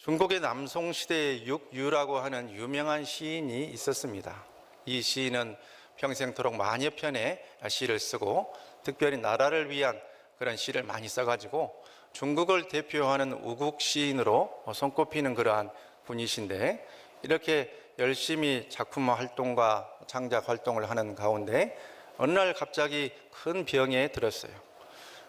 중국의 남송시대에 육유라고 하는 유명한 시인이 있었습니다. 이 시인은 평생토록 마녀 편의 시를 쓰고 특별히 나라를 위한 그런 시를 많이 써가지고 중국을 대표하는 우국 시인으로 손꼽히는 그러한 분이신데, 이렇게 열심히 작품 활동과 창작 활동을 하는 가운데 어느 날 갑자기 큰 병에 들었어요.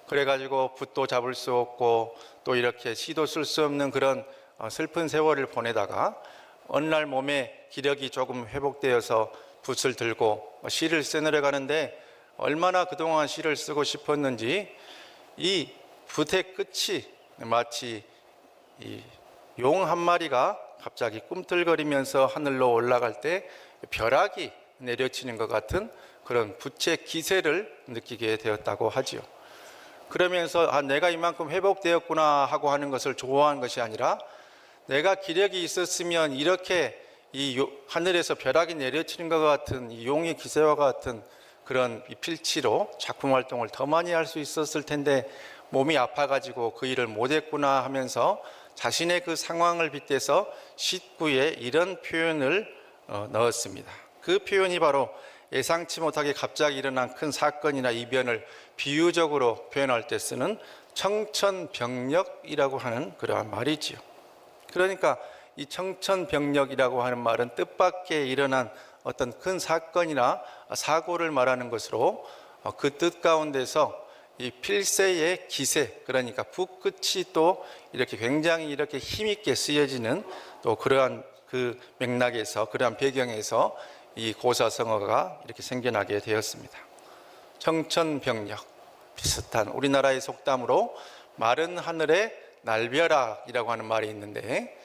그래가지고 붓도 잡을 수 없고 또 이렇게 시도 쓸 수 없는 그런 슬픈 세월을 보내다가 어느 날 몸에 기력이 조금 회복되어서 붓을 들고 시를 쓰느려 가는데, 얼마나 그동안 시를 쓰고 싶었는지 이 붓의 끝이 마치 용 한 마리가 갑자기 꿈틀거리면서 하늘로 올라갈 때 벼락이 내려치는 것 같은 그런 붓의 기세를 느끼게 되었다고 하지요. 그러면서 내가 이만큼 회복되었구나 하고 하는 것을 좋아하는 것이 아니라, 내가 기력이 있었으면 이렇게 하늘에서 벼락이 내려치는 것 같은 이 용의 기세와 같은 그런 필치로 작품 활동을 더 많이 할 수 있었을 텐데 몸이 아파가지고 그 일을 못했구나 하면서 자신의 그 상황을 빗대서 시구에 이런 표현을 넣었습니다. 그 표현이 바로 예상치 못하게 갑자기 일어난 큰 사건이나 이변을 비유적으로 표현할 때 쓰는 청천벽력이라고 하는 그러한 말이지요. 그러니까 이 청천벽력이라고 하는 말은 뜻밖의 일어난 어떤 큰 사건이나 사고를 말하는 것으로, 그 뜻 가운데서 이 필세의 기세, 그러니까 붓끝이 또 이렇게 굉장히 이렇게 힘있게 쓰여지는 또 그러한 그 맥락에서, 그러한 배경에서 이 고사성어가 이렇게 생겨나게 되었습니다. 청천벽력, 비슷한 우리나라의 속담으로 마른 하늘에 날벼락이라고 하는 말이 있는데,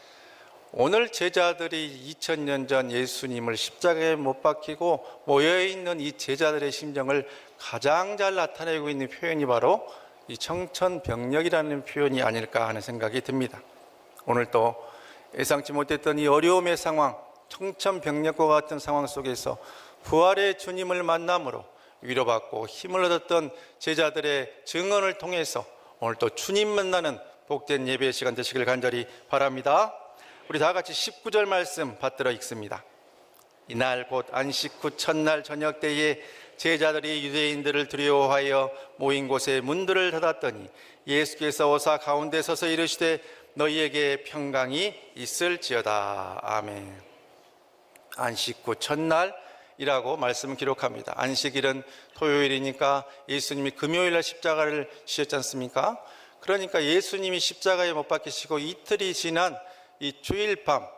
오늘 제자들이 2000년 전 예수님을 십자가에 못 박히고 모여있는 이 제자들의 심정을 가장 잘 나타내고 있는 표현이 바로 이 청천벽력이라는 표현이 아닐까 하는 생각이 듭니다. 오늘 또 예상치 못했던 이 어려움의 상황, 청천벽력과 같은 상황 속에서 부활의 주님을 만남으로 위로받고 힘을 얻었던 제자들의 증언을 통해서 오늘 또 주님 만나는 복된 예배의 시간 되시길 간절히 바랍니다. 우리 다 같이 19절 말씀 받들어 읽습니다. 이날 곧 안식 후 첫날 저녁 때에 제자들이 유대인들을 두려워하여 모인 곳에 문들을 닫았더니 예수께서 오사 가운데 서서 이르시되 너희에게 평강이 있을지어다. 아멘. 안식 후 첫날이라고 말씀을 기록합니다. 안식일은 토요일이니까 예수님이 금요일날 십자가를 지셨지 않습니까? 그러니까 예수님이 십자가에 못 박히시고 이틀이 지난 이 주일 밤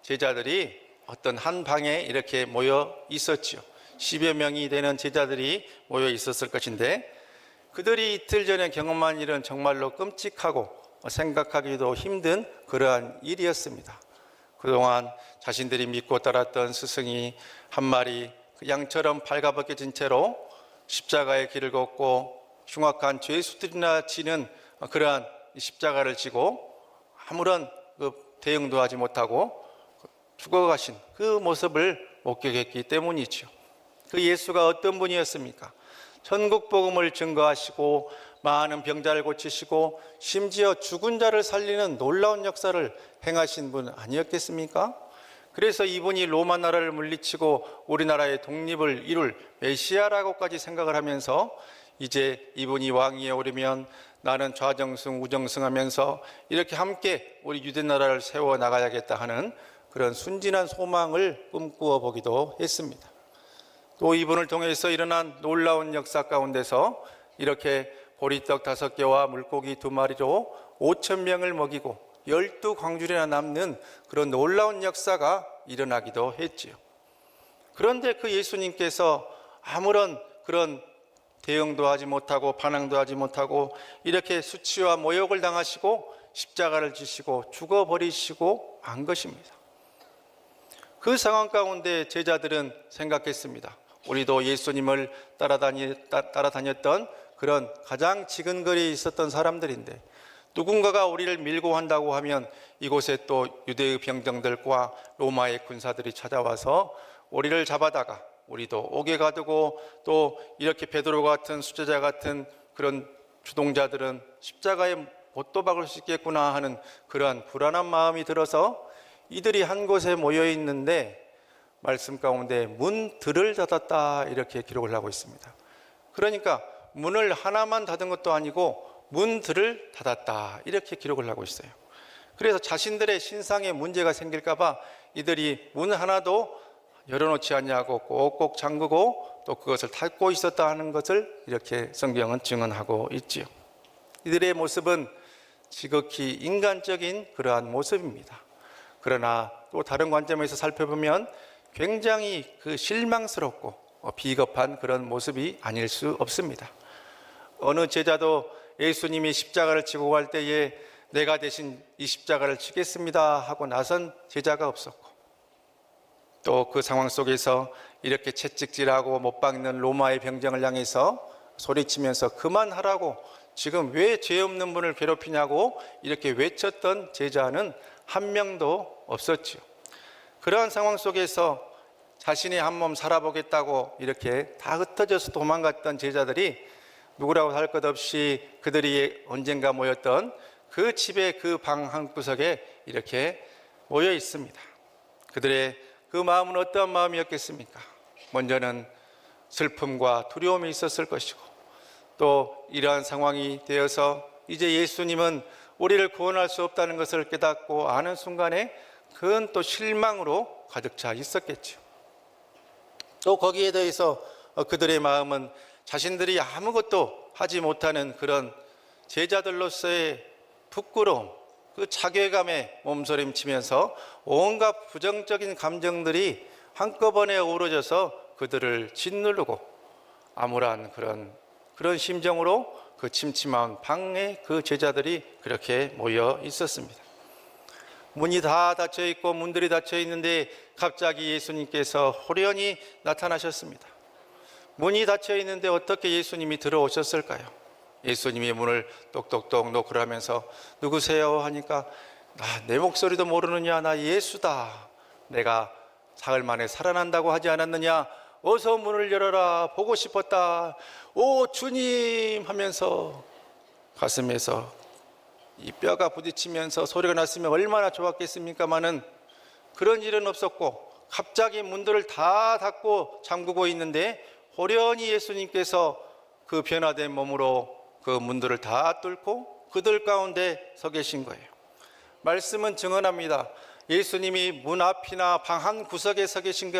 제자들이 어떤 한 방에 이렇게 모여 있었지요. 10여 명이 되는 제자들이 모여 있었을 것인데, 그들이 이틀 전에 경험한 일은 정말로 끔찍하고 생각하기도 힘든 그러한 일이었습니다. 그동안 자신들이 믿고 따랐던 스승이 한 마리 양처럼 발가벗겨진 채로 십자가의 길을 걷고 흉악한 죄수들이나 지는 그러한 십자가를 지고 아무런 대응도 하지 못하고 죽어가신 그 모습을 목격했기 때문이죠. 그 예수가 어떤 분이었습니까? 천국 복음을 증거하시고 많은 병자를 고치시고 심지어 죽은 자를 살리는 놀라운 역사를 행하신 분 아니었겠습니까? 그래서 이분이 로마 나라를 물리치고 우리나라의 독립을 이룰 메시아라고까지 생각을 하면서 이제 이분이 왕위에 오르면 나는 좌정승 우정승하면서 이렇게 함께 우리 유대 나라를 세워 나가야겠다 하는 그런 순진한 소망을 꿈꾸어 보기도 했습니다. 또 이분을 통해서 일어난 놀라운 역사 가운데서 이렇게 보리떡 5개와 물고기 2마리로 5,000명을 먹이고 12광주리나 남는 그런 놀라운 역사가 일어나기도 했지요. 그런데 그 예수님께서 아무런 그런 대응도 하지 못하고 반항도 하지 못하고 이렇게 수치와 모욕을 당하시고 십자가를 지시고 죽어버리시고 만 것입니다. 그 상황 가운데 제자들은 생각했습니다. 우리도 예수님을 따라다녔던 그런 가장 지근거리 있었던 사람들인데, 누군가가 우리를 밀고 한다고 하면 이곳에 또 유대의 병정들과 로마의 군사들이 찾아와서 우리를 잡아다가 우리도 옥에 가두고, 또 이렇게 베드로 같은 수제자 같은 그런 주동자들은 십자가에 못도 박을 수 있겠구나 하는 그러한 불안한 마음이 들어서 이들이 한 곳에 모여 있는데 말씀 가운데 문들을 닫았다 이렇게 기록을 하고 있습니다. 그러니까 문을 하나만 닫은 것도 아니고 문들을 닫았다 이렇게 기록을 하고 있어요. 그래서 자신들의 신상에 문제가 생길까 봐 이들이 문 하나도 열어놓지 않냐고 꼭꼭 잠그고 또 그것을 닫고 있었다 하는 것을 이렇게 성경은 증언하고 있지요. 이들의 모습은 지극히 인간적인 그러한 모습입니다. 그러나 또 다른 관점에서 살펴보면 굉장히 그 실망스럽고 비겁한 그런 모습이 아닐 수 없습니다. 어느 제자도 예수님이 십자가를 지고 갈 때에 내가 대신 이 십자가를 지겠습니다 하고 나선 제자가 없었고, 또 그 상황 속에서 이렇게 채찍질하고 못 박는 로마의 병정을 향해서 소리치면서 그만하라고, 지금 왜 죄 없는 분을 괴롭히냐고 이렇게 외쳤던 제자는 한 명도 없었지요. 그러한 상황 속에서 자신이 한 몸 살아보겠다고 이렇게 다 흩어져서 도망갔던 제자들이 누구라고 할 것 없이 그들이 언젠가 모였던 그 집의 그 방 한구석에 이렇게 모여 있습니다. 그들의 그 마음은 어떠한 마음이었겠습니까? 먼저는 슬픔과 두려움이 있었을 것이고, 또 이러한 상황이 되어서 이제 예수님은 우리를 구원할 수 없다는 것을 깨닫고 아는 순간에 그건 또 실망으로 가득 차 있었겠죠. 또 거기에 대해서 그들의 마음은 자신들이 아무것도 하지 못하는 그런 제자들로서의 부끄러움, 그 자괴감에 몸서림치면서 온갖 부정적인 감정들이 한꺼번에 어우러져서 그들을 짓누르고 암울한 그런 심정으로 그 침침한 방에 그 제자들이 그렇게 모여 있었습니다. 문이 다 닫혀 있고 문들이 닫혀 있는데 갑자기 예수님께서 호련히 나타나셨습니다. 문이 닫혀 있는데 어떻게 예수님이 들어오셨을까요? 예수님이 문을 똑똑똑 노크를 하면서 누구세요? 하니까 내 목소리도 모르느냐? 나 예수다. 내가 사흘 만에 살아난다고 하지 않았느냐? 어서 문을 열어라. 보고 싶었다. 오 주님 하면서 가슴에서 이 뼈가 부딪히면서 소리가 났으면 얼마나 좋았겠습니까마는 그런 일은 없었고, 갑자기 문들을 다 닫고 잠그고 있는데 호련히 예수님께서 그 변화된 몸으로 그 문들을 다 뚫고 그들 가운데 서 계신 거예요. 말씀은 증언합니다. 예수님이 문 앞이나 방 한 구석에 서 계신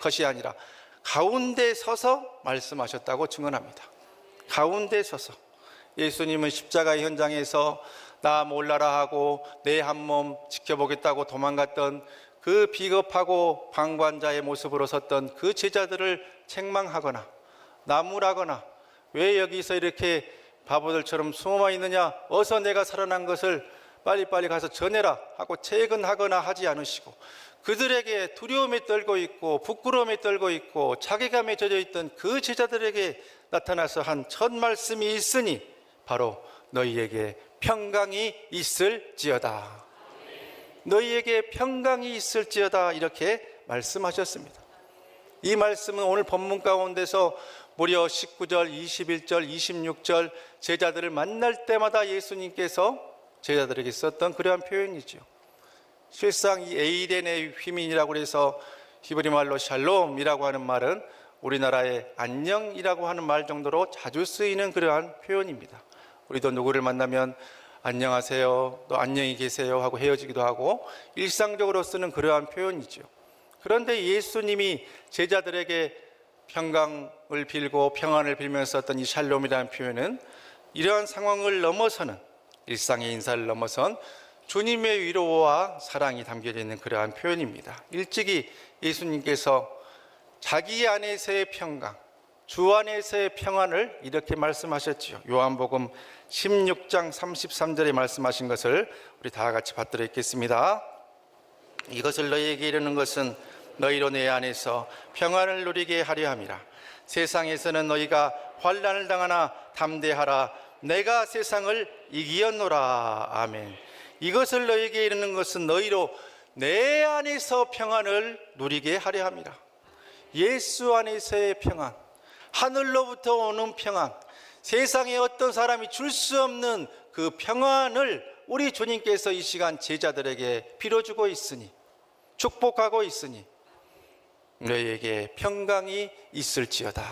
것이 아니라 가운데 서서 말씀하셨다고 증언합니다. 가운데 서서 예수님은 십자가 현장에서 나 몰라라 하고 내 한 몸 지켜보겠다고 도망갔던 그 비겁하고 방관자의 모습으로 섰던 그 제자들을 책망하거나 나무라거나 왜 여기서 이렇게 바보들처럼 숨어만 있느냐, 어서 내가 살아난 것을 빨리빨리 가서 전해라 하고 채근하거나 하지 않으시고, 그들에게 두려움에 떨고 있고 부끄러움에 떨고 있고 자괴감에 젖어 있던 그 제자들에게 나타나서 한 첫 말씀이 있으니 바로 너희에게 평강이 있을지어다. 너희에게 평강이 있을지어다 이렇게 말씀하셨습니다. 이 말씀은 오늘 본문 가운데서 무려 19절, 21절, 26절 제자들을 만날 때마다 예수님께서 제자들에게 썼던 그러한 표현이죠. 실상 이 에이덴의 휘민이라고 해서 히브리 말로 샬롬이라고 하는 말은 우리나라의 안녕이라고 하는 말 정도로 자주 쓰이는 그러한 표현입니다. 우리도 누구를 만나면 안녕하세요, 또 안녕히 계세요 하고 헤어지기도 하고 일상적으로 쓰는 그러한 표현이죠. 그런데 예수님이 제자들에게 평강을 빌고 평안을 빌면서 썼던 이 샬롬이라는 표현은 이러한 상황을 넘어서는, 일상의 인사를 넘어선 주님의 위로와 사랑이 담겨져 있는 그러한 표현입니다. 일찍이 예수님께서 자기 안에서의 평강, 주 안에서의 평안을 이렇게 말씀하셨지요. 요한복음 16장 33절에 말씀하신 것을 우리 다 같이 받들어 읽겠습니다. 이것을 너희에게 이르는 것은 너희로 내 안에서 평안을 누리게 하려 함이라. 세상에서는 너희가 환난을 당하나 담대하라. 내가 세상을 이기었노라. 아멘. 이것을 너희에게 이르는 것은 너희로 내 안에서 평안을 누리게 하려 함이라. 예수 안에서의 평안, 하늘로부터 오는 평안, 세상에 어떤 사람이 줄 수 없는 그 평안을 우리 주님께서 이 시간 제자들에게 빌어주고 있으니, 축복하고 있으니 너희에게 평강이 있을지어다.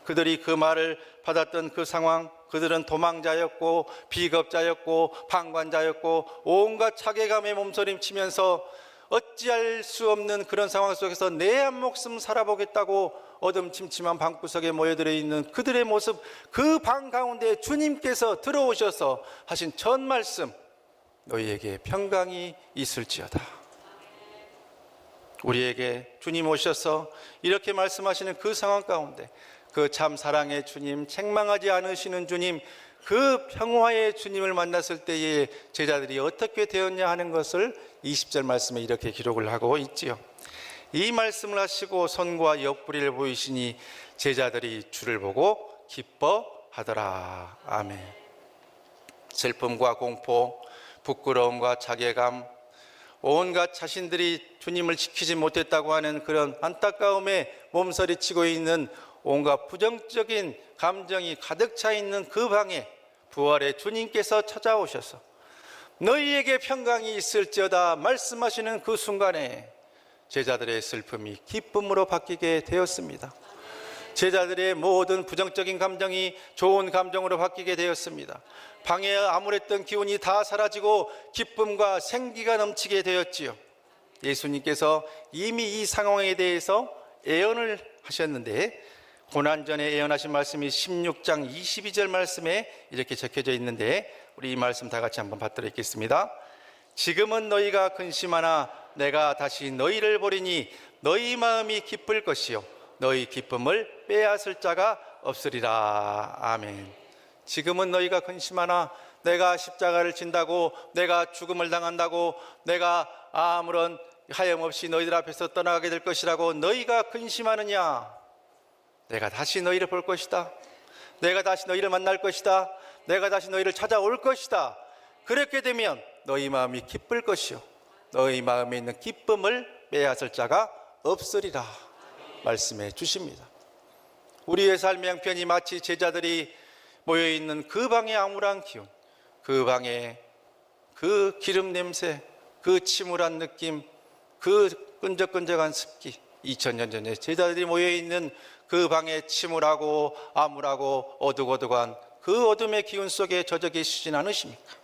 그들이 그 말을 받았던 그 상황, 그들은 도망자였고 비겁자였고 방관자였고 온갖 자괴감에 몸서림치면서 어찌할 수 없는 그런 상황 속에서 내 한 목숨 살아보겠다고 어둠침침한 방구석에 모여들어 있는 그들의 모습, 그 방 가운데 주님께서 들어오셔서 하신 첫 말씀, 너희에게 평강이 있을지어다. 우리에게 주님 오셔서 이렇게 말씀하시는 그 상황 가운데 그 참 사랑의 주님, 책망하지 않으시는 주님, 그 평화의 주님을 만났을 때에 제자들이 어떻게 되었냐 하는 것을 20절 말씀에 이렇게 기록을 하고 있지요. 이 말씀을 하시고 손과 옆구리를 보이시니 제자들이 주를 보고 기뻐하더라. 아멘. 슬픔과 공포, 부끄러움과 자괴감, 온갖 자신들이 주님을 지키지 못했다고 하는 그런 안타까움에 몸서리치고 있는 온갖 부정적인 감정이 가득 차 있는 그 방에 부활의 주님께서 찾아오셔서 너희에게 평강이 있을지어다 말씀하시는 그 순간에 제자들의 슬픔이 기쁨으로 바뀌게 되었습니다. 제자들의 모든 부정적인 감정이 좋은 감정으로 바뀌게 되었습니다. 방에 암울했던 기운이 다 사라지고 기쁨과 생기가 넘치게 되었지요. 예수님께서 이미 이 상황에 대해서 예언을 하셨는데, 고난 전에 예언하신 말씀이 16장 22절 말씀에 이렇게 적혀져 있는데, 우리 이 말씀 다 같이 한번 받들어 읽겠습니다. 지금은 너희가 근심하나 내가 다시 너희를 보리니 너희 마음이 기쁠 것이요 너희 기쁨을 빼앗을 자가 없으리라. 아멘. 지금은 너희가 근심하나 내가 십자가를 진다고, 내가 죽음을 당한다고, 내가 아무런 하염없이 너희들 앞에서 떠나가게 될 것이라고 너희가 근심하느냐? 내가 다시 너희를 볼 것이다. 내가 다시 너희를 만날 것이다. 내가 다시 너희를 찾아올 것이다. 그렇게 되면 너희 마음이 기쁠 것이요 너희 마음에 있는 기쁨을 빼앗을 자가 없으리라 말씀해 주십니다. 우리의 삶의 형편이 마치 제자들이 모여있는 그 방의 암울한 기운, 그 방의 그 기름 냄새, 그 침울한 느낌, 그 끈적끈적한 습기, 2000년 전에 제자들이 모여있는 그 방에 침울하고 암울하고 어둑어둑한 그 어둠의 기운 속에 젖어 계시진 않으십니까?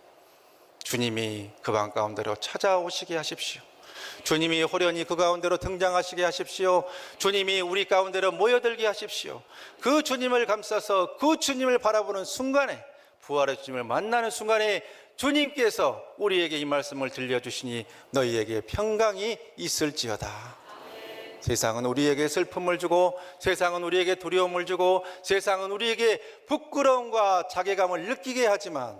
주님이 그 방 가운데로 찾아오시게 하십시오. 주님이 호련히 그 가운데로 등장하시게 하십시오. 주님이 우리 가운데로 모여들게 하십시오. 그 주님을 감싸서 그 주님을 바라보는 순간에, 부활의 주님을 만나는 순간에 주님께서 우리에게 이 말씀을 들려주시니 너희에게 평강이 있을지어다. 세상은 우리에게 슬픔을 주고, 세상은 우리에게 두려움을 주고, 세상은 우리에게 부끄러움과 자괴감을 느끼게 하지만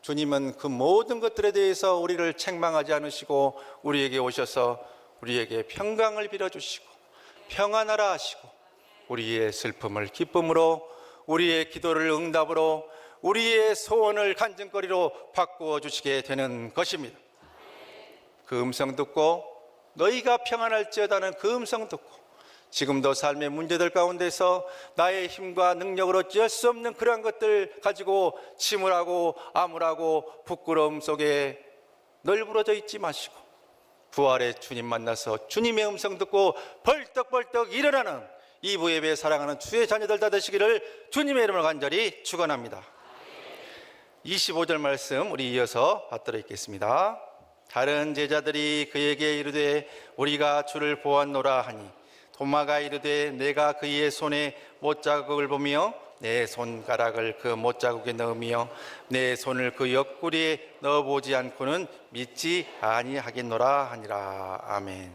주님은 그 모든 것들에 대해서 우리를 책망하지 않으시고 우리에게 오셔서 우리에게 평강을 빌어주시고 평안하라 하시고 우리의 슬픔을 기쁨으로, 우리의 기도를 응답으로, 우리의 소원을 간증거리로 바꾸어 주시게 되는 것입니다. 그 음성 듣고 너희가 평안할지어다는 그 음성 듣고 지금도 삶의 문제들 가운데서 나의 힘과 능력으로 어쩔 수 없는 그러한 것들 가지고 침울하고 암울하고 부끄러움 속에 널브러져 있지 마시고 부활의 주님 만나서 주님의 음성 듣고 벌떡벌떡 일어나는 이부 예배 사랑하는 주의 자녀들 다 되시기를 주님의 이름으로 간절히 축원합니다. 25절 말씀 우리 이어서 받들어 읽겠습니다. 다른 제자들이 그에게 이르되 우리가 주를 보았노라 하니 도마가 이르되 내가 그의 손에 못자국을 보며 내 손가락을 그 못자국에 넣으며 내 손을 그 옆구리에 넣어보지 않고는 믿지 아니하겠노라 하니라. 아멘.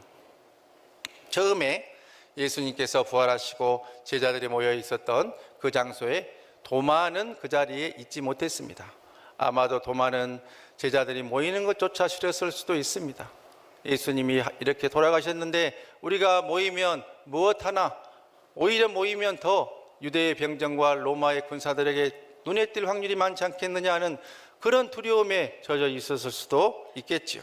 처음에 예수님께서 부활하시고 제자들이 모여 있었던 그 장소에 도마는 그 자리에 있지 못했습니다. 아마도 도마는 제자들이 모이는 것조차 싫었을 수도 있습니다. 예수님이 이렇게 돌아가셨는데 우리가 모이면 무엇 하나, 오히려 모이면 더 유대의 병정과 로마의 군사들에게 눈에 띌 확률이 많지 않겠느냐 하는 그런 두려움에 젖어 있었을 수도 있겠지요.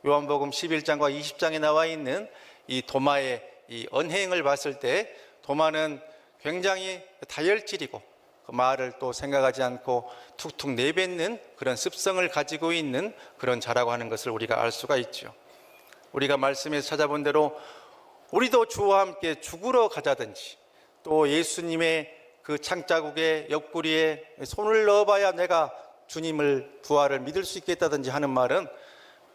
요한복음 11장과 20장에 나와 있는 이 도마의 이 언행을 봤을 때 도마는 굉장히 다혈질이고 그 말을 또 생각하지 않고 툭툭 내뱉는 그런 습성을 가지고 있는 그런 자라고 하는 것을 우리가 알 수가 있죠. 우리가 말씀에서 찾아본 대로 우리도 주와 함께 죽으러 가자든지, 또 예수님의 그 창자국의 옆구리에 손을 넣어봐야 내가 주님을 부활을 믿을 수 있겠다든지 하는 말은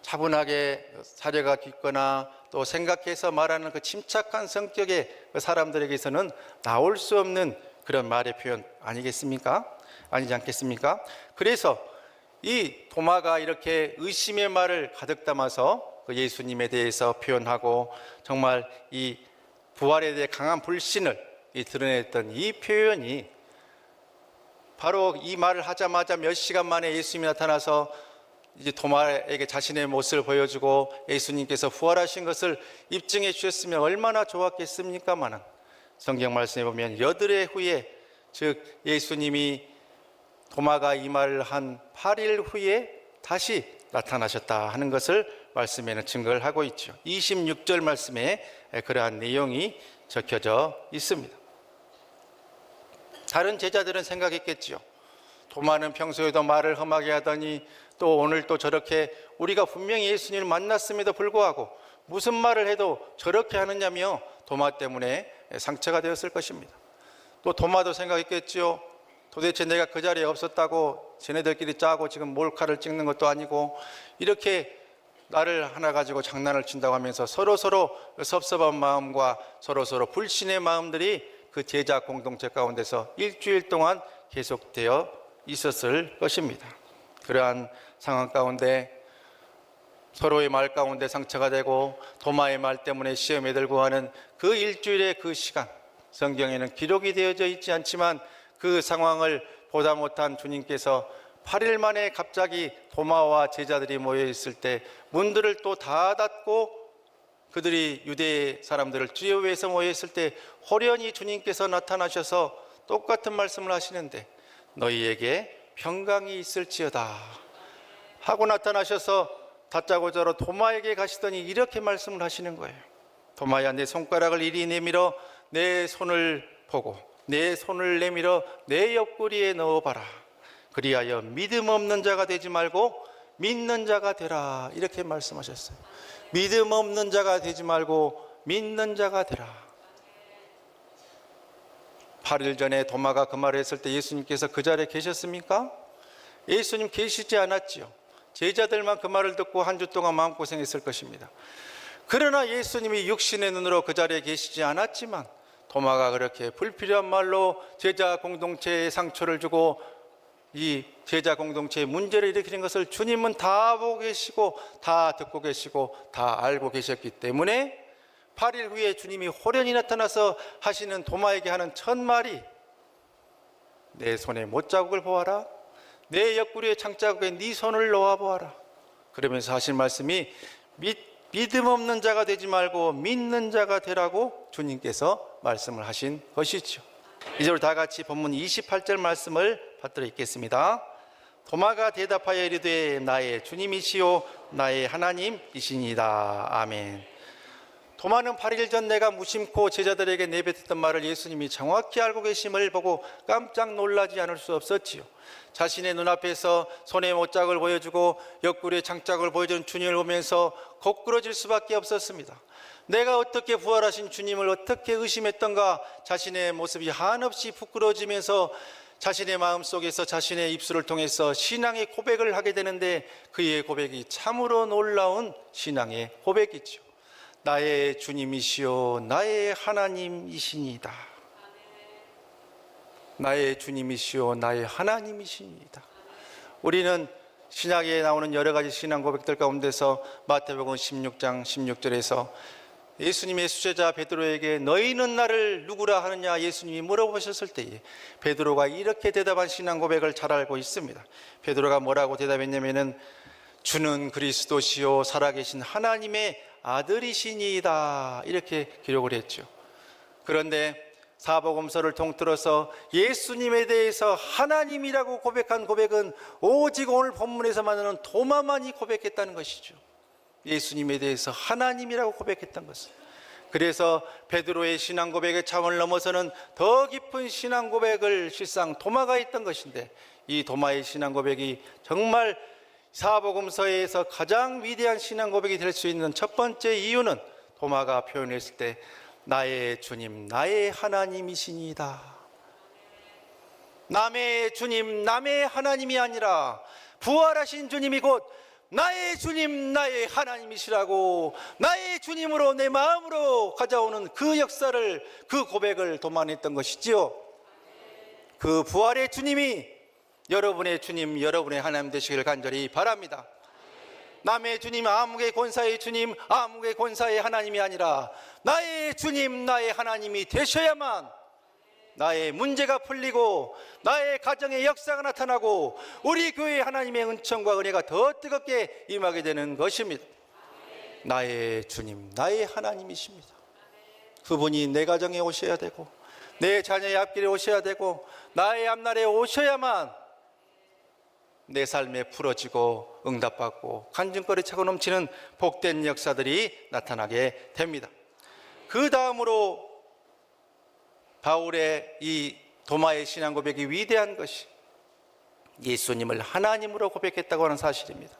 차분하게 사려가 깊거나 또 생각해서 말하는 그 침착한 성격의 그 사람들에게서는 나올 수 없는 그런 말의 표현 아니겠습니까? 아니지 않겠습니까? 그래서 이 도마가 이렇게 의심의 말을 가득 담아서 그 예수님에 대해서 표현하고 정말 이 부활에 대해 강한 불신을 드러냈던 이 표현이 바로 이 말을 하자마자 몇 시간 만에 예수님이 나타나서 이제 도마에게 자신의 모습을 보여주고 예수님께서 부활하신 것을 입증해 주셨으면 얼마나 좋았겠습니까마는, 성경 말씀에 보면 8회 후에, 즉 예수님이 도마가 이 말을 한 8일 후에 다시 나타나셨다 하는 것을 말씀에는 증거를 하고 있죠. 26절 말씀에 그러한 내용이 적혀져 있습니다. 다른 제자들은 생각했겠지요. 도마는 평소에도 말을 험하게 하더니 또 오늘 또 저렇게, 우리가 분명히 예수님을 만났음에도 불구하고 무슨 말을 해도 저렇게 하느냐며 도마 때문에 상처가 되었을 것입니다. 또 도마도 생각했겠지요. 도대체 내가 그 자리에 없었다고 쟤네들끼리 짜고 지금 몰카를 찍는 것도 아니고 이렇게 나를 하나 가지고 장난을 친다고 하면서 서로서로 섭섭한 마음과 서로서로 불신의 마음들이 그 제자 공동체 가운데서 일주일 동안 계속되어 있었을 것입니다. 그러한 상황 가운데 서로의 말 가운데 상처가 되고 도마의 말 때문에 시험에 들고 하는 그 일주일의 그 시간, 성경에는 기록이 되어져 있지 않지만 그 상황을 보다 못한 주님께서 8일 만에 갑자기 도마와 제자들이 모여 있을 때 문들을 또 다 닫고 그들이 유대 사람들을 주여 위해서 모여 있을 때 호련히 주님께서 나타나셔서 똑같은 말씀을 하시는데 너희에게 평강이 있을지어다 하고 나타나셔서 다짜고짜로 도마에게 가시더니 이렇게 말씀을 하시는 거예요. 도마야, 내 손가락을 이리 내밀어 내 손을 보고 내 손을 내밀어 내 옆구리에 넣어봐라. 그리하여 믿음 없는 자가 되지 말고 믿는 자가 되라. 이렇게 말씀하셨어요. 믿음 없는 자가 되지 말고 믿는 자가 되라. 8일 전에 도마가 그 말을 했을 때 예수님께서 그 자리에 계셨습니까? 예수님 계시지 않았지요. 제자들만 그 말을 듣고 한 주 동안 마음고생했을 것입니다. 그러나 예수님이 육신의 눈으로 그 자리에 계시지 않았지만 도마가 그렇게 불필요한 말로 제자 공동체에 상처를 주고 이 제자 공동체의 문제를 일으키는 것을 주님은 다 보고 계시고 다 듣고 계시고 다 알고 계셨기 때문에 8일 후에 주님이 호련히 나타나서 하시는 도마에게 하는 첫 말이 내 손에 못자국을 보아라. 내 옆구리에 창자국에 네 손을 놓아 보아라. 그러면서 하신 말씀이 믿음 없는 자가 되지 말고 믿는 자가 되라고 주님께서 말씀을 하신 것이죠. 이제 다 같이 본문 28절 말씀을 받들어 읽겠습니다. 도마가 대답하여 이르되 나의 주님이시요 나의 하나님이시니이다. 아멘. 도마는 8일 전 내가 무심코 제자들에게 내뱉었던 말을 예수님이 정확히 알고 계심을 보고 깜짝 놀라지 않을 수 없었지요. 자신의 눈앞에서 손에 못자국을 보여주고 옆구리에 창자국을 보여주는 주님을 보면서 거꾸러질 수밖에 없었습니다. 내가 어떻게 부활하신 주님을 어떻게 의심했던가 자신의 모습이 한없이 부끄러워지면서 자신의 마음속에서 자신의 입술을 통해서 신앙의 고백을 하게 되는데 그의 고백이 참으로 놀라운 신앙의 고백이죠. 나의 주님이시요 나의 하나님이시니이다. 나의 주님이시요 나의 하나님이시니이다. 우리는 신약에 나오는 여러 가지 신앙 고백들 가운데서 마태복음 16장 16절에서 예수님의 수제자 베드로에게 너희는 나를 누구라 하느냐 예수님이 물어보셨을 때에 베드로가 이렇게 대답한 신앙 고백을 잘 알고 있습니다. 베드로가 뭐라고 대답했냐면은 주는 그리스도시요 살아계신 하나님의 아들이시니이다. 이렇게 기록을 했죠. 그런데 사복음서를 통틀어서 예수님에 대해서 하나님이라고 고백한 고백은 오직 오늘 본문에서 만나는 도마만이 고백했다는 것이죠. 예수님에 대해서 하나님이라고 고백했던 것은. 그래서 베드로의 신앙 고백의 차원을 넘어서는 더 깊은 신앙 고백을 실상 도마가 했던 것인데, 이 도마의 신앙 고백이 정말 사복음서에서 가장 위대한 신앙 고백이 될 수 있는 첫 번째 이유는 도마가 표현했을 때 나의 주님 나의 하나님이시니이다. 남의 주님 남의 하나님이 아니라 부활하신 주님이 곧 나의 주님 나의 하나님이시라고, 나의 주님으로 내 마음으로 가져오는 그 역사를, 그 고백을 도만했던 것이지요. 그 부활의 주님이 여러분의 주님, 여러분의 하나님 되시기를 간절히 바랍니다. 남의 주님, 암흑의 권사의 주님, 암흑의 권사의 하나님이 아니라 나의 주님 나의 하나님이 되셔야만 나의 문제가 풀리고 나의 가정의 역사가 나타나고 우리 교회의 하나님의 은총과 은혜가 더 뜨겁게 임하게 되는 것입니다. 나의 주님 나의 하나님이십니다. 그분이 내 가정에 오셔야 되고 내 자녀의 앞길에 오셔야 되고 나의 앞날에 오셔야만 내 삶에 풀어지고 응답받고 간증거리 차고 넘치는 복된 역사들이 나타나게 됩니다. 그 다음으로 바울의 이 도마의 신앙 고백이 위대한 것이 예수님을 하나님으로 고백했다고 하는 사실입니다.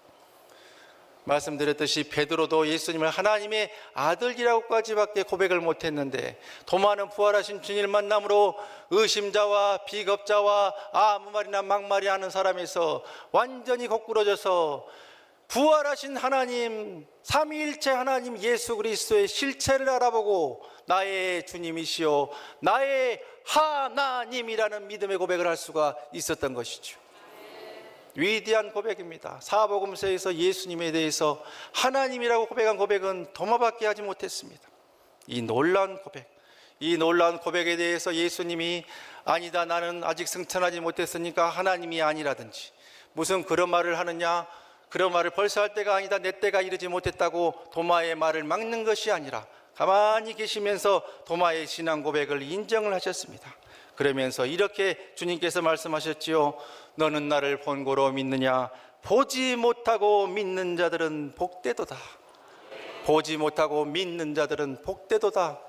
말씀드렸듯이 베드로도 예수님을 하나님의 아들이라고까지밖에 고백을 못했는데, 도마는 부활하신 주님을 만남으로 의심자와 비겁자와 아무 말이나 막말이 하는 사람에서 완전히 거꾸러져서 부활하신 하나님, 삼위일체 하나님 예수 그리스도의 실체를 알아보고 나의 주님이시요 나의 하나님이라는 믿음의 고백을 할 수가 있었던 것이죠. 위대한 고백입니다. 사복음서에서 예수님에 대해서 하나님이라고 고백한 고백은 도마밖에 하지 못했습니다. 이 놀라운 고백, 이 놀라운 고백에 대해서 예수님이 아니다 나는 아직 승천하지 못했으니까 하나님이 아니라든지 무슨 그런 말을 하느냐, 그런 말을 벌써 할 때가 아니다, 내 때가 이르지 못했다고 도마의 말을 막는 것이 아니라 가만히 계시면서 도마의 신앙 고백을 인정을 하셨습니다. 그러면서 이렇게 주님께서 말씀하셨지요. 너는 나를 본고로 믿느냐? 보지 못하고 믿는 자들은 복되도다. 보지 못하고 믿는 자들은 복되도다.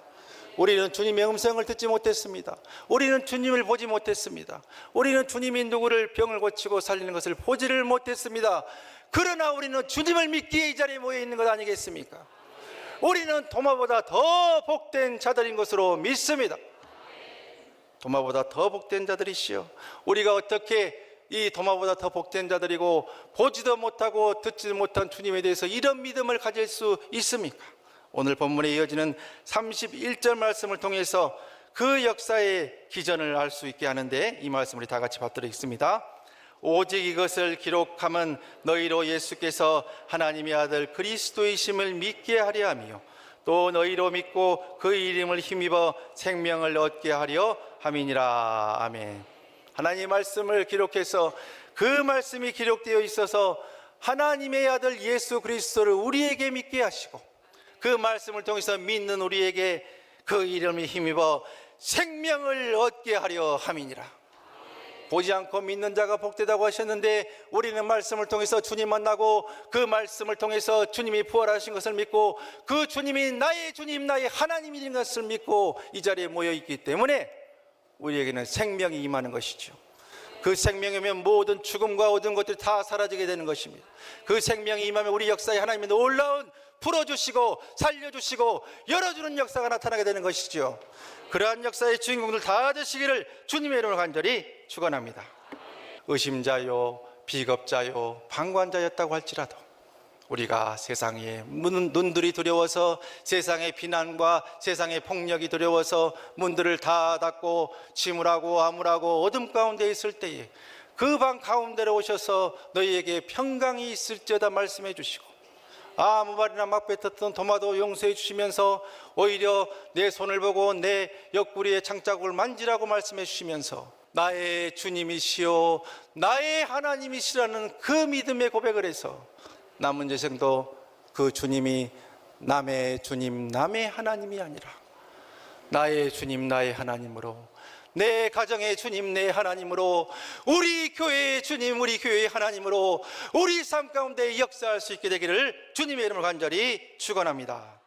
우리는 주님의 음성을 듣지 못했습니다. 우리는 주님을 보지 못했습니다. 우리는 주님이 누구를 병을 고치고 살리는 것을 보지를 못했습니다. 그러나 우리는 주님을 믿기에 이 자리에 모여 있는 것 아니겠습니까? 우리는 도마보다 더 복된 자들인 것으로 믿습니다. 도마보다 더 복된 자들이시여, 우리가 어떻게 이 도마보다 더 복된 자들이고 보지도 못하고 듣지도 못한 주님에 대해서 이런 믿음을 가질 수 있습니까? 오늘 본문에 이어지는 31절 말씀을 통해서 그 역사의 기전을 알 수 있게 하는데, 이 말씀을 다 같이 받들어 읽습니다. 오직 이것을 기록함은 너희로 예수께서 하나님의 아들 그리스도이심을 믿게 하려 함이요 또 너희로 믿고 그 이름을 힘입어 생명을 얻게 하려 함이니라. 아멘. 하나님의 말씀을 기록해서 그 말씀이 기록되어 있어서 하나님의 아들 예수 그리스도를 우리에게 믿게 하시고 그 말씀을 통해서 믿는 우리에게 그 이름을 힘입어 생명을 얻게 하려 함이니라. 보지 않고 믿는 자가 복되다고 하셨는데, 우리는 말씀을 통해서 주님 만나고 그 말씀을 통해서 주님이 부활하신 것을 믿고 그 주님이 나의 주님 나의 하나님인 것을 믿고 이 자리에 모여 있기 때문에 우리에게는 생명이 임하는 것이죠. 그 생명이면 모든 죽음과 모든 것들이 다 사라지게 되는 것입니다. 그 생명이 임하면 우리 역사에 하나님의 놀라운 풀어주시고 살려주시고 열어주는 역사가 나타나게 되는 것이죠. 그러한 역사의 주인공들 다 되시기를 주님의 이름으로 간절히 축원합니다. 의심자요 비겁자요 방관자였다고 할지라도 우리가 세상에 눈들이 두려워서 세상의 비난과 세상의 폭력이 두려워서 문들을 다 닫고 침울하고 암울하고 어둠 가운데 있을 때에 그 방 가운데로 오셔서 너희에게 평강이 있을지어다 말씀해 주시고 아무 말이나 막 뱉었던 도마도 용서해 주시면서 오히려 내 손을 보고 내 옆구리의 창자국을 만지라고 말씀해 주시면서 나의 주님이시요 나의 하나님이시라는 그 믿음의 고백을 해서 남은 재생도 그 주님이 남의 주님 남의 하나님이 아니라 나의 주님 나의 하나님으로, 내 가정의 주님 내 하나님으로, 우리 교회의 주님 우리 교회의 하나님으로 우리 삶 가운데 역사할 수 있게 되기를 주님의 이름으로 간절히 축원합니다.